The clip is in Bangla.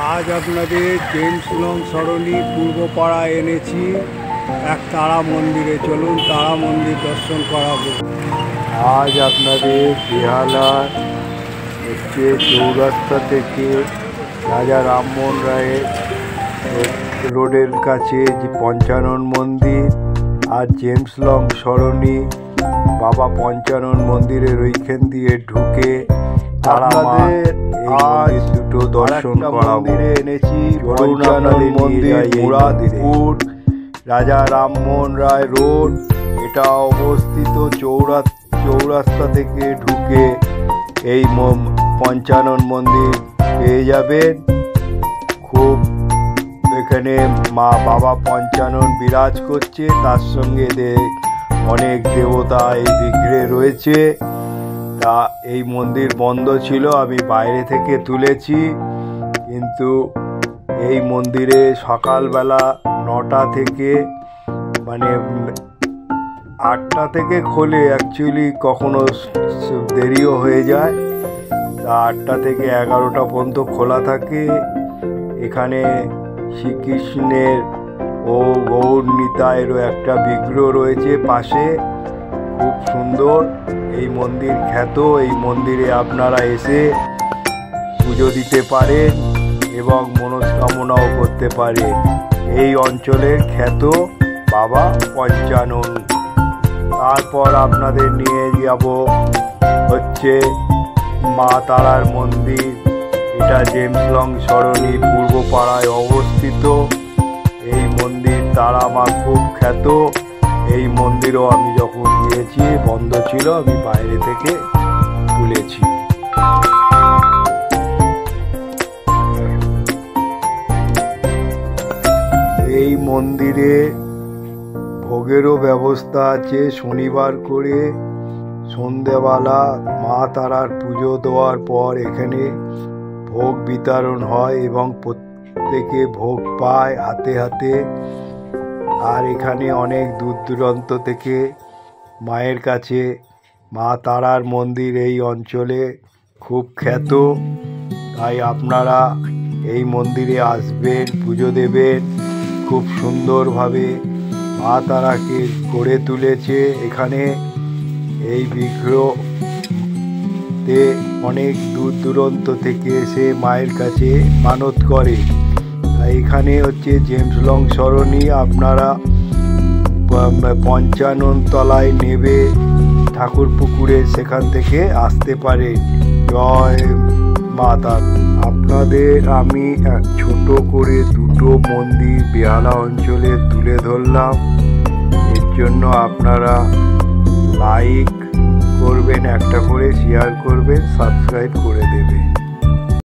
আজ আপনাদের জেমস লং সরণি পূর্বপাড়া এনেছি এক তারা মন্দিরে। চলুন তারা মন্দির দর্শন করাবো। আজ আপনাদের বেহালা হচ্ছে চৌরাস্তা থেকে রাজা রামমোহন রায়ের রোডের কাছে যে পঞ্চানন মন্দির আর জেমস লং সরণি বাবা পঞ্চানন মন্দিরের ওইখান দিয়ে ঢুকে আপনাদের আজ দুটো দর্শন করাবো। এনেছি পঞ্চানন মন্দির মুরাদপুর রাজা রামমোহন রায় রোড। এটা অবস্থিত চৌরাস্তা থেকে ঢুকে এই পঞ্চানন মন্দির পেয়ে যাবেন। খুব এখানে মা বাবা পঞ্চানন বিরাজ করছে, তার সঙ্গে অনেক দেবতা এই বিগ্রহে রয়েছে। তা এই মন্দির বন্ধ ছিল, আমি বাইরে থেকে তুলেছি, কিন্তু এই মন্দিরে সকালবেলা 9টা থেকে মানে 8টা থেকে খোলে, অ্যাকচুয়ালি কখনো দেরিও হয়ে যায়। তা 8টা থেকে 11টা পর্যন্ত খোলা থাকে। এখানে শ্রীকৃষ্ণের ও গৌর নিতাইয়েরও একটা বিগ্রহ রয়েছে পাশে, খুব সুন্দর এই মন্দির খ্যাত। এই মন্দিরে আপনারা এসে পুজো দিতে পারেন এবং মনস্কামনাও করতে পারেন। এই অঞ্চলের খ্যাত বাবা পঞ্চানন। তারপর আপনাদের নিয়ে যাব হচ্ছে মা তারার মন্দির। এটা জেমস লং সরণি পূর্বপাড়ায় অবস্থিত। এই মন্দির তারা মা খুব খ্যাত। এই মন্দিরও আমি যখন গিয়েছি বন্ধ ছিল, আমি বাইরে থেকে তুলেছি। এই মন্দিরে ভোগেরও ব্যবস্থা আছে। শনিবার করে সন্ধেবেলা মা তারার পুজো দেওয়ার পর এখানে ভোগ বিতরণ হয় এবং প্রত্যেকে ভোগ পায় হাতে হাতে। আর এখানে অনেক দূর দূরান্ত থেকে মায়ের কাছে মা তারার মন্দির এই অঞ্চলে খুব খ্যাত। তাই আপনারা এই মন্দিরে আসবেন, পুজো দেবেন। খুব সুন্দরভাবে মা তারাকে গড়ে তুলেছে। এখানে এই বিগ্রহতে অনেক দূর দূরান্ত থেকে এসে মায়ের কাছে মানত করে। তাই এখানে হচ্ছে জেমস লং সরণি। আপনারা পঞ্চানন তলায় নেবে ঠাকুর পুকুরে, সেখান থেকে আসতে পারে। জয় মাতা। আপনাদের আমি ছোট করে দুটো মন্দির বেহালা অঞ্চলে তুলে ধরলাম। এর জন্য আপনারা লাইক করবেন, একটা করে শেয়ার করবেন, সাবস্ক্রাইব করে দেবেন।